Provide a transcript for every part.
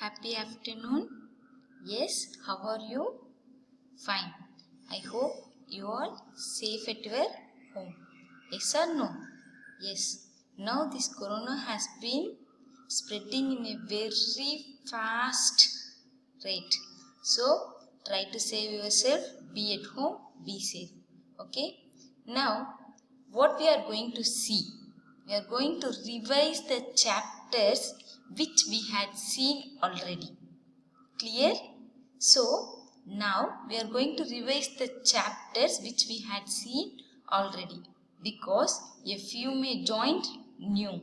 Happy afternoon. Yes, how are you? Fine. I hope you all safe at your home. Yes or no? Yes. Now this corona has been spreading in a very fast rate. So try to save yourself. Be at home. Be safe. Okay. Now what we are going to see? We are going to revise the chapters which we had seen already. Clear? So, now we are going to revise the chapters which we had seen already, because a few may join new.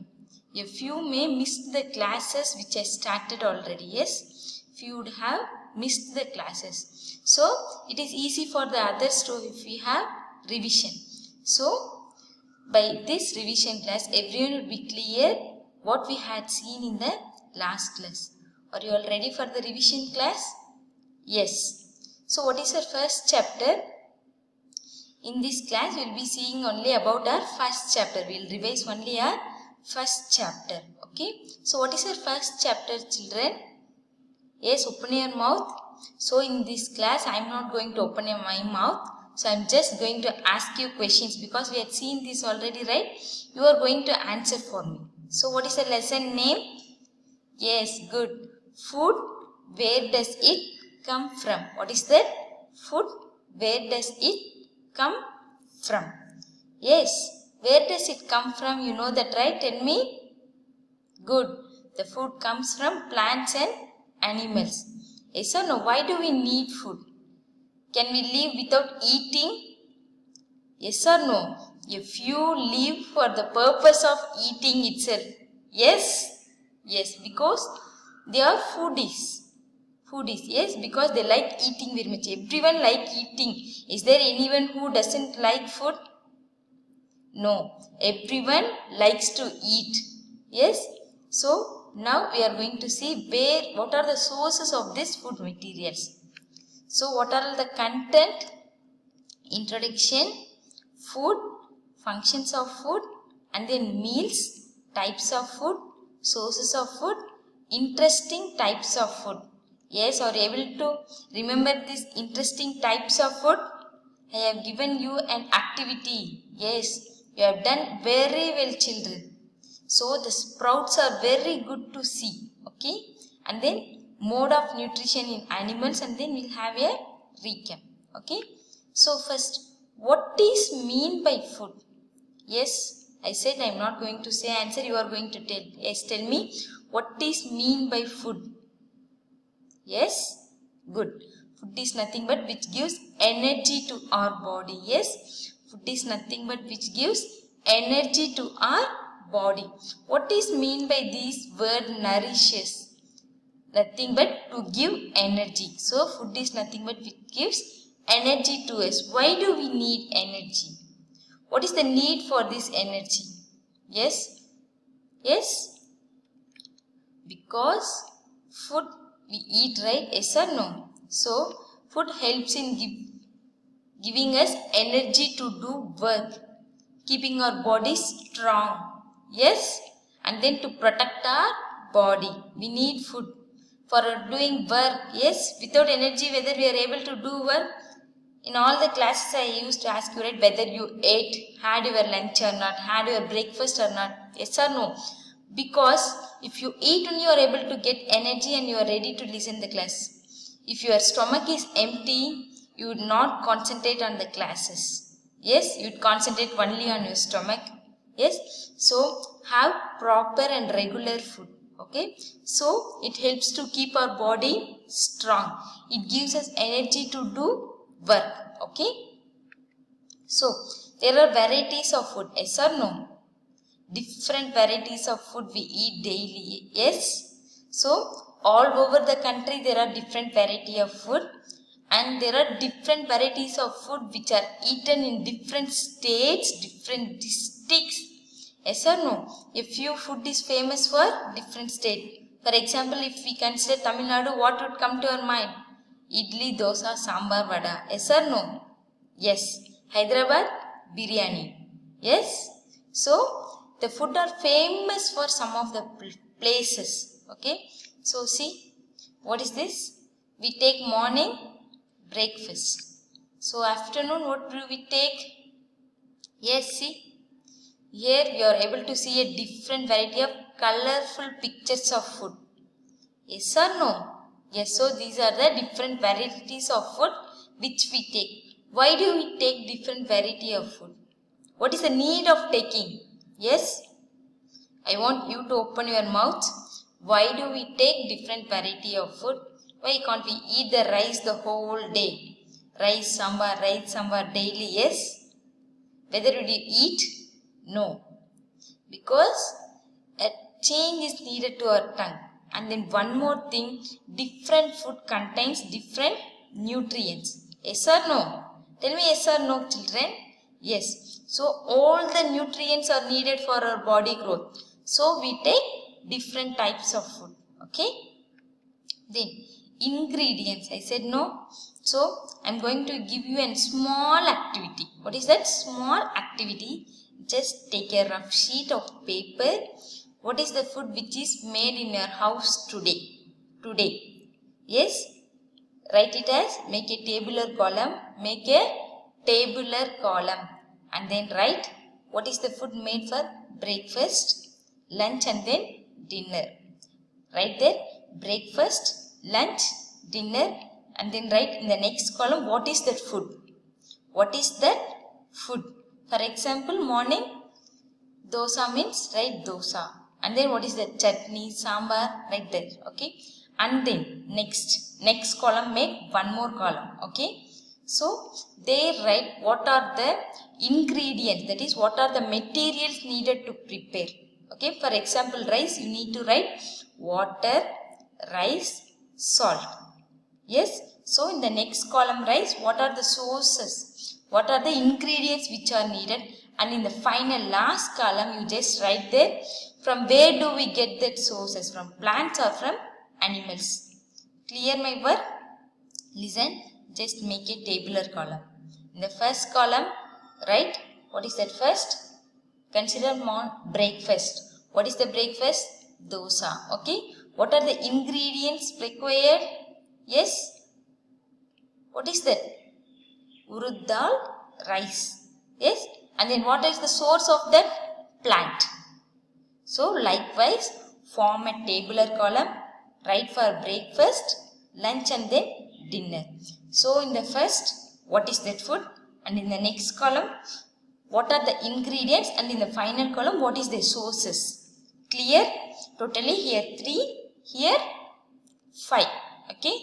A few may miss the classes which I started already. Yes, few would have missed the classes. So, it is easy for the others to if we have revision. So, by this revision class, everyone would be clear what we had seen in the last class. Are you all ready for the revision class? Yes. So what is our first chapter? In this class, we will be seeing only about our first chapter. We will revise only our first chapter. Okay. So what is our first chapter, children? Yes, open your mouth. So in this class, I am not going to open my mouth. So I am just going to ask you questions because we had seen this already, right? You are going to answer for me. So what is the lesson name? Yes, good. Food, where does it come from? What is that? Food, where does it come from? Yes, where does it come from? You know that, right? Tell me. Good. The food comes from plants and animals. Yes or no? Why do we need food? Can we live without eating? Yes or no? If you live for the purpose of eating itself. Yes? Yes, because they are foodies. Foodies, yes, because they like eating very much. Everyone like eating. Is there anyone who doesn't like food? No. Everyone likes to eat. Yes? So, now we are going to see what are the sources of these food materials. So, what are the content? Introduction, food, functions of food, and then meals, types of food, sources of food, interesting types of food. Yes, are you able to remember these interesting types of food? I have given you an activity. Yes, you have done very well, children. So the sprouts are very good to see. Okay, and then mode of nutrition in animals, and then we'll have a recap. Okay. So first, what is mean by food? Yes, I said I am not going to say answer, you are going to tell. Yes, tell me, what is mean by food? Yes, good. Food is nothing but which gives energy to our body. Yes, food is nothing but which gives energy to our body. What is mean by this word nourishes? Nothing but to give energy. So, food is nothing but which gives energy to us. Why do we need energy? What is the need for this energy? Yes? Yes? Because food we eat, right? Yes or no? So, food helps in giving us energy to do work, keeping our body strong. Yes? And then to protect our body, we need food for doing work. Yes? Without energy, whether we are able to do work. In all the classes I used to ask you, right, whether you ate, had your lunch or not, had your breakfast or not. Yes or no? Because if you eat only you are able to get energy and you are ready to listen the class. If your stomach is empty, you would not concentrate on the classes. Yes, you would concentrate only on your stomach. Yes, so have proper and regular food. Okay, so it helps to keep our body strong. It gives us energy to do work. Okay, so there are varieties of food. Yes or no? Different varieties of food we eat daily. Yes, so all over the country there are different variety of food, and there are different varieties of food which are eaten in different states, different districts. Yes or no? A few food is famous for different state. For example, if we consider Tamil Nadu, what would come to our mind? Idli, dosa, sambar, vada. Yes or no? Yes. Hyderabad, biryani. Yes. So, the food are famous for some of the places. Okay. So, see, What is this? We take morning breakfast. So afternoon, what do we take? Yes, see. Here you are able to see a different variety of colorful pictures of food. Yes or no? Yes, so these are the different varieties of food which we take. Why do we take different variety of food? What is the need of taking? Yes? I want you to open your mouth. Why do we take different variety of food? Why can't we eat the rice the whole day? Rice sambar daily, yes? Whether would you eat? No. Because a change is needed to our tongue. And then one more thing, different food contains different nutrients. Yes or no? Tell me yes or no, children? Yes. So all the nutrients are needed for our body growth. So we take different types of food. Okay? Then ingredients. I said no. So I am going to give you a small activity. What is that small activity? Just take a rough sheet of paper. What is the food which is made in your house today? Today. Yes? Write it as, make a tabular column. Make a tabular column. And then write what is the food made for breakfast, lunch and then dinner. Write there breakfast, lunch, dinner and then write in the next column what is that food. What is that food? For example, morning dosa means write dosa. And then what is the chutney, sambar, right there. Okay. And then next column, make one more column. Okay. So they write what are the ingredients, that is what are the materials needed to prepare. Okay. For example, rice, you need to write water, rice, salt. Yes. So in the next column, rice, what are the sources? What are the ingredients which are needed? And in the final last column, you just write there from where do we get that sources, from plants or from animals. Clear my work? Listen, just make a tabular column. In the first column, write what is that first? Consider breakfast. What is the breakfast? Dosa. Okay. What are the ingredients required? Yes. What is that? Urud dal, rice. Yes. And then what is the source of that plant? So likewise, form a tabular column, write for breakfast, lunch and then dinner. So in the first, what is that food? And in the next column, what are the ingredients? And in the final column, what is the sources? Clear? Totally here 3, here 5. Okay?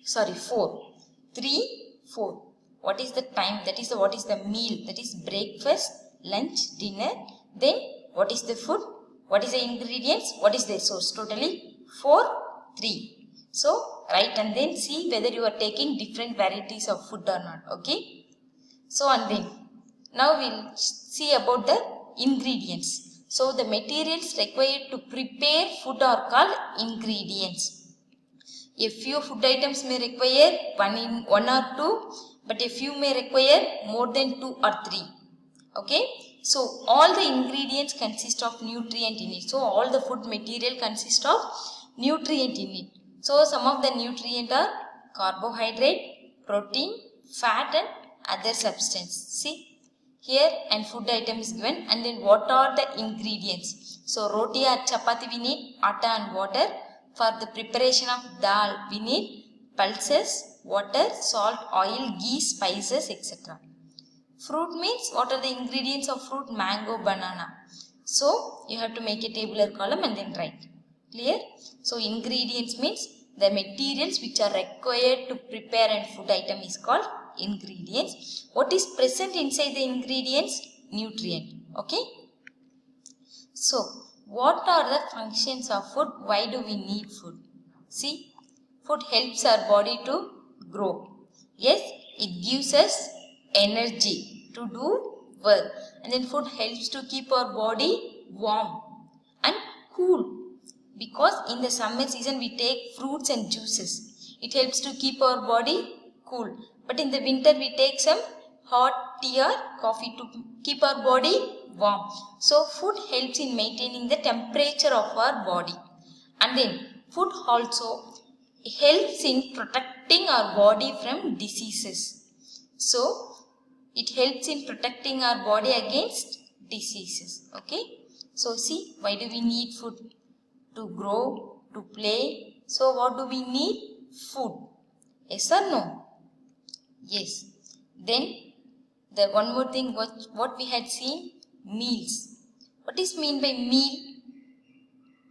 Sorry, 4. 3, 4. What is the time? That is what is the meal? That is breakfast, lunch, dinner. Then what is the food? What is the ingredients? What is the source? Totally 4, 3. So write and then see whether you are taking different varieties of food or not. Okay. So and then now we'll see about the ingredients. So the materials required to prepare food are called ingredients. A few food items may require one or two, but a few may require more than 2 or 3. Okay. So all the ingredients consist of nutrient in it. So all the food material consists of nutrient in it. So some of the nutrient are carbohydrate, protein, fat and other substance. See here, and food item is given, and then what are the ingredients? So roti or chapati we need atta and water. For the preparation of dal we need pulses, water, salt, oil, ghee, spices, etc. Fruit means what are the ingredients of fruit? Mango, banana. So you have to make a tabular column and then write. Clear? So ingredients means the materials which are required to prepare a food item is called ingredients. What is present inside the ingredients? Nutrient. Okay. So what are the functions of food? Why do we need food? See, food helps our body to grow. Yes, it gives us energy to do work. And then food helps to keep our body warm and cool. Because in the summer season we take fruits and juices. It helps to keep our body cool. But in the winter we take some hot tea or coffee to keep our body warm. So food helps in maintaining the temperature of our body. And then food also helps in protecting our body from diseases. So, it helps in protecting our body against diseases. Okay. So, see, why do we need food? To grow, to play. So, what do we need? Food. Yes or no? Yes. Then, the one more thing what we had seen, meals. What is mean by meal?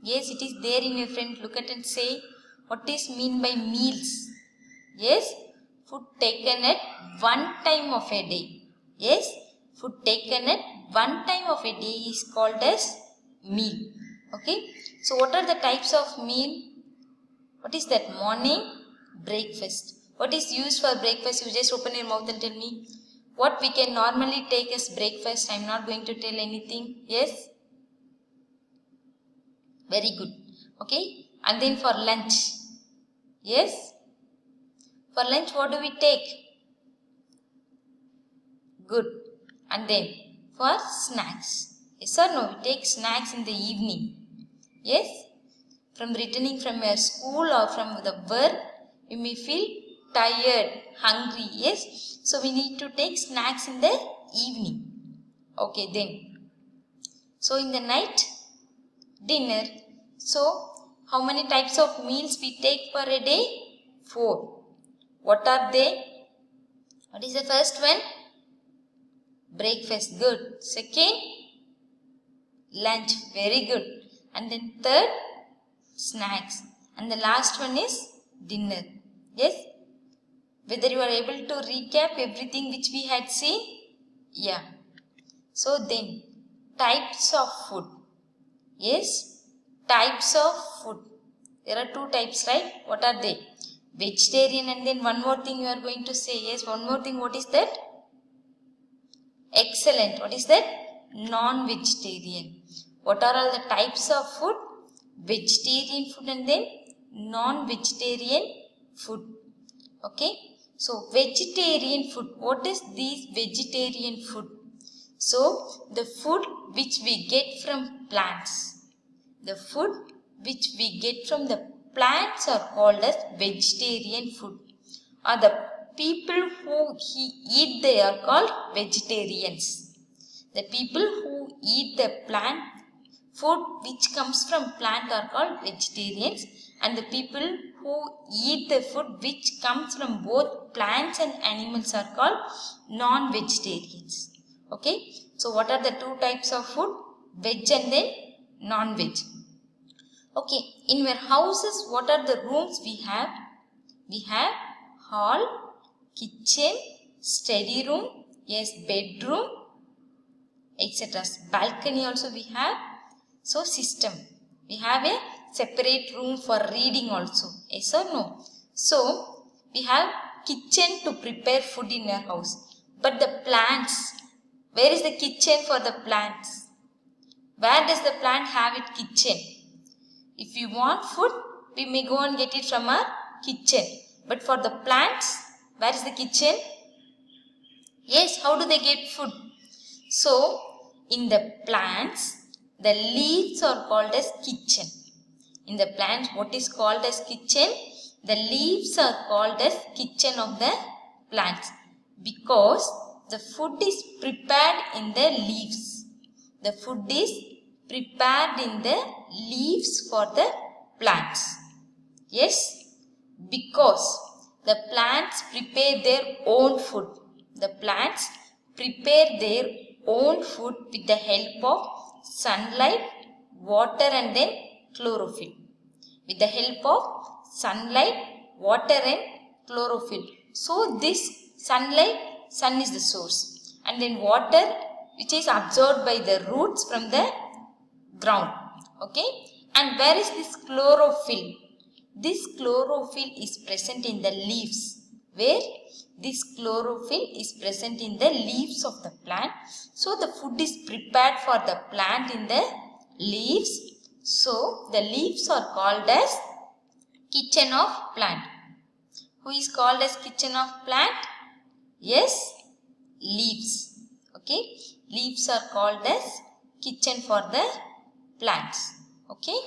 Yes, it is there in your friend. Look at and say, what is mean by meals? Yes, food taken at one time of a day. Yes, food taken at one time of a day is called as meal. Okay, so what are the types of meal? What is that? Morning, breakfast. What is used for breakfast? You just open your mouth and tell me. What we can normally take as breakfast? I am not going to tell anything. Yes? Very good. Okay. And then for lunch. Yes? For lunch, what do we take? Good. And then for snacks. Yes or no? We take snacks in the evening. Yes? From returning from your school or from the work, you may feel tired, hungry. Yes? So we need to take snacks in the evening. Okay then. So in the night, dinner. So how many types of meals we take per a day? 4. What are they? What is the first one? Breakfast. Good. Second, lunch. Very good. And then third, snacks. And the last one is dinner. Yes? Whether you are able to recap everything which we had seen? Yeah. So then, types of food. Yes? Types of food. There are 2 types, right? What are they? Vegetarian, and then one more thing you are going to say. Yes, one more thing. What is that? Excellent. What is that? Non-vegetarian. What are all the types of food? Vegetarian food and then non-vegetarian food. Okay. So, vegetarian food. What is this vegetarian food? So, the food which we get from plants. The food which we get from the plants are called as vegetarian food. Or the people who eat they are called vegetarians. The people who eat the plant food which comes from plant are called vegetarians, and the people who eat the food which comes from both plants and animals are called non-vegetarians. Okay. So what are the 2 types of food? Veg and then non-veg. Okay. In our houses, what are the rooms we have? We have hall, kitchen, study room, yes, bedroom, etc. Balcony also we have. So, system. We have a separate room for reading also. Yes or no? So, we have kitchen to prepare food in your house. But the plants, where is the kitchen for the plants? Where does the plant have its kitchen? If you want food, we may go and get it from our kitchen. But for the plants, where is the kitchen? Yes, how do they get food? So, in the plants, the leaves are called as kitchen. In the plants, what is called as kitchen? The leaves are called as kitchen of the plants because the food is prepared in the leaves. The food is prepared in the leaves for the plants. Yes, because the plants prepare their own food. The plants prepare their own food with the help of sunlight, water and then chlorophyll. With the help of sunlight, water and chlorophyll. So this sunlight, sun is the source. And then water which is absorbed by the roots from the ground. Okay. And where is this chlorophyll? This chlorophyll is present in the leaves. Where? This chlorophyll is present in the leaves of the plant. So, the food is prepared for the plant in the leaves. So, the leaves are called as kitchen of plant. Who is called as kitchen of plant? Yes, leaves. Okay, leaves are called as kitchen for the plants. Okay.